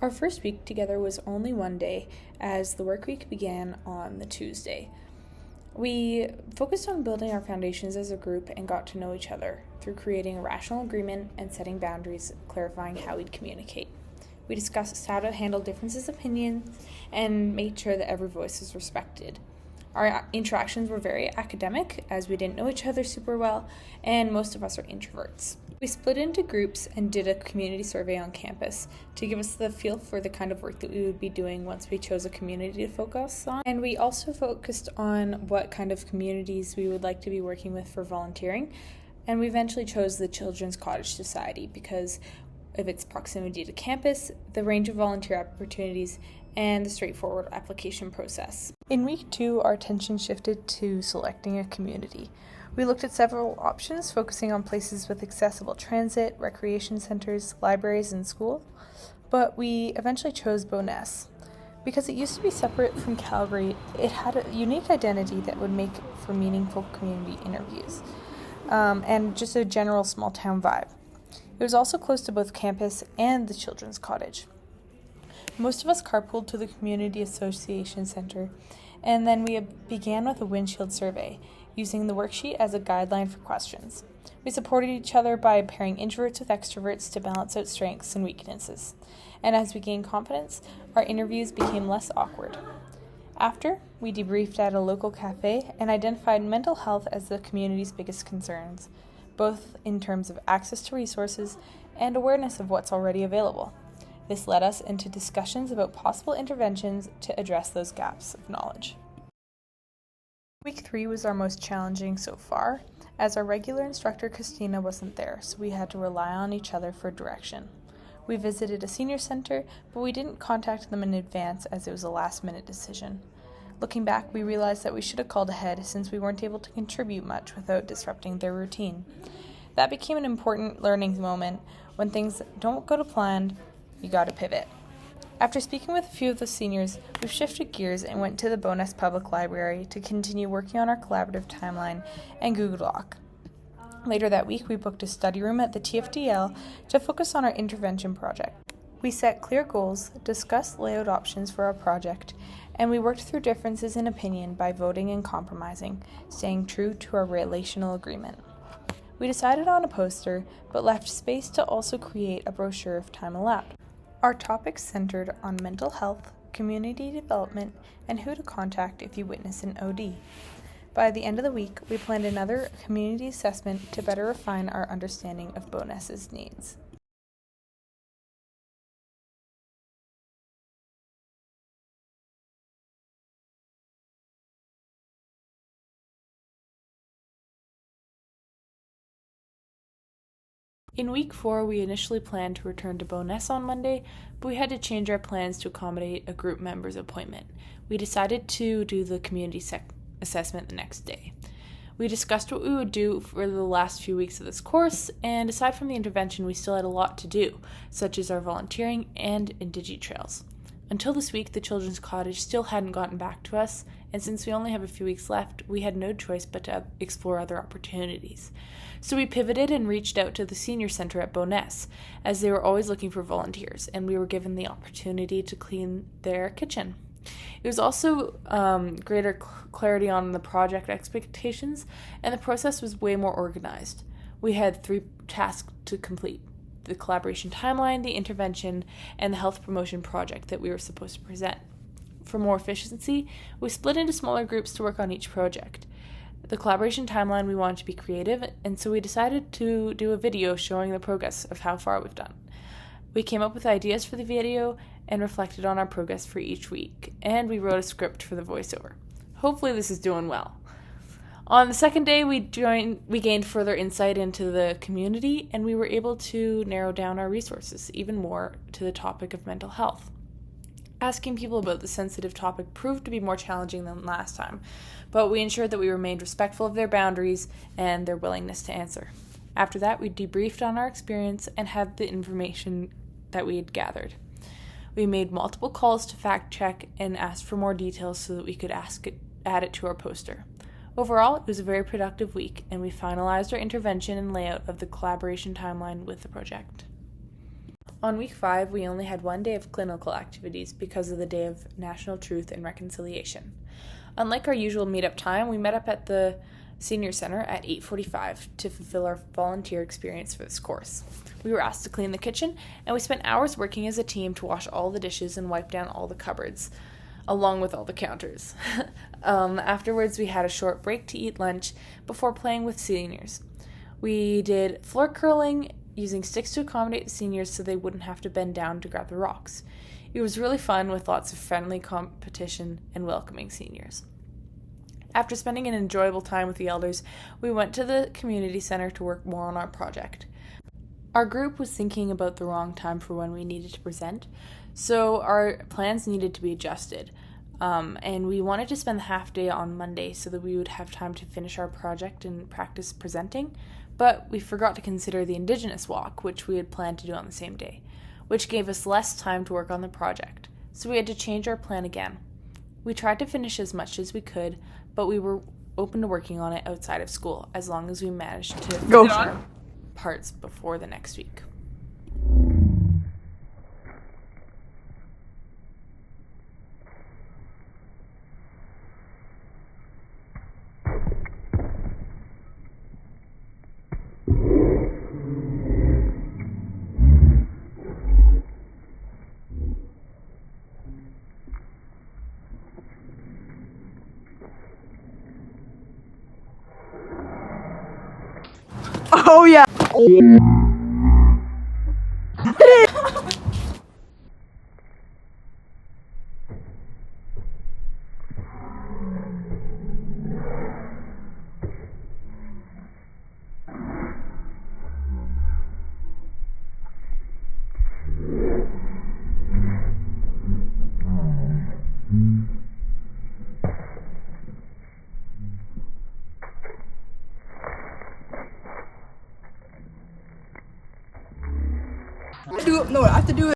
Our first week together was only one day, as the work week began on the Tuesday. We focused on building our foundations as a group and got to know each other through creating a rational agreement and setting boundaries, clarifying how we'd communicate. We discussed how to handle differences of opinions and made sure that every voice was respected. Our interactions were very academic, as we didn't know each other super well, and most of us are introverts. We split into groups and did a community survey on campus to give us the feel for the kind of work that we would be doing once we chose a community to focus on. And we also focused on what kind of communities we would like to be working with for volunteering. And we eventually chose the Children's Cottage Society because of its proximity to campus, the range of volunteer opportunities, and the straightforward application process. In week 2, our attention shifted to selecting a community. We looked at several options, focusing on places with accessible transit, recreation centers, libraries, and schools, but we eventually chose Bowness. Because it used to be separate from Calgary, it had a unique identity that would make for meaningful community interviews, and just a general small town vibe. It was also close to both campus and the Children's Cottage. Most of us carpooled to the Community Association Center, and then we began with a windshield survey, using the worksheet as a guideline for questions. We supported each other by pairing introverts with extroverts to balance out strengths and weaknesses. And as we gained confidence, our interviews became less awkward. After, we debriefed at a local cafe and identified mental health as the community's biggest concerns, both in terms of access to resources and awareness of what's already available. This led us into discussions about possible interventions to address those gaps of knowledge. Week 3 was our most challenging so far, as our regular instructor Christina wasn't there, so we had to rely on each other for direction. We visited a senior center, but we didn't contact them in advance as it was a last-minute decision. Looking back, we realized that we should have called ahead since we weren't able to contribute much without disrupting their routine. That became an important learning moment. When things don't go to plan, you gotta pivot. After speaking with a few of the seniors, we've shifted gears and went to the Bowness Public Library to continue working on our collaborative timeline and Google Doc. Later that week, we booked a study room at the TFDL to focus on our intervention project. We set clear goals, discussed layout options for our project, and we worked through differences in opinion by voting and compromising, staying true to our relational agreement. We decided on a poster, but left space to also create a brochure if time allowed. Our topics centered on mental health, community development, and who to contact if you witness an OD. By the end of the week, we planned another community assessment to better refine our understanding of Bowness's needs. In week 4, we initially planned to return to Bowness on Monday, but we had to change our plans to accommodate a group member's appointment. We decided to do the community assessment the next day. We discussed what we would do for the last few weeks of this course, and aside from the intervention, we still had a lot to do, such as our volunteering and IndigiTrails. Until this week, the Children's Cottage still hadn't gotten back to us, and since we only have a few weeks left, we had no choice but to explore other opportunities. So we pivoted and reached out to the senior center at Bowness, as they were always looking for volunteers, and we were given the opportunity to clean their kitchen. It was also greater clarity on the project expectations, and the process was way more organized. We had 3 tasks to complete: the collaboration timeline, the intervention, and the health promotion project that we were supposed to present. For more efficiency, we split into smaller groups to work on each project. The collaboration timeline, we wanted to be creative, and so we decided to do a video showing the progress of how far we've done. We came up with ideas for the video and reflected on our progress for each week, and we wrote a script for the voiceover. Hopefully this is doing well. On the second day, we gained further insight into the community, and we were able to narrow down our resources even more to the topic of mental health. Asking people about the sensitive topic proved to be more challenging than last time, but we ensured that we remained respectful of their boundaries and their willingness to answer. After that, we debriefed on our experience and had the information that we had gathered. We made multiple calls to fact check and asked for more details so that we could add it to our poster. Overall, it was a very productive week, and we finalized our intervention and layout of the collaboration timeline with the project. On week 5, we only had one day of clinical activities because of the Day of National Truth and Reconciliation. Unlike our usual meetup time, we met up at the Senior Center at 8:45 to fulfill our volunteer experience for this course. We were asked to clean the kitchen, and we spent hours working as a team to wash all the dishes and wipe down all the cupboards, along with all the counters. Afterwards, we had a short break to eat lunch before playing with seniors. We did floor curling using sticks to accommodate the seniors so they wouldn't have to bend down to grab the rocks. It was really fun with lots of friendly competition and welcoming seniors. After spending an enjoyable time with the elders, we went to the community center to work more on our project. Our group was thinking about the wrong time for when we needed to present, so our plans needed to be adjusted. And we wanted to spend the half day on Monday so that we would have time to finish our project and practice presenting, but we forgot to consider the Indigenous walk, which we had planned to do on the same day, which gave us less time to work on the project, so we had to change our plan again. We tried to finish as much as we could, but we were open to working on it outside of school, as long as we managed to finish our parts before the next week. Oh yeah. I have to do it.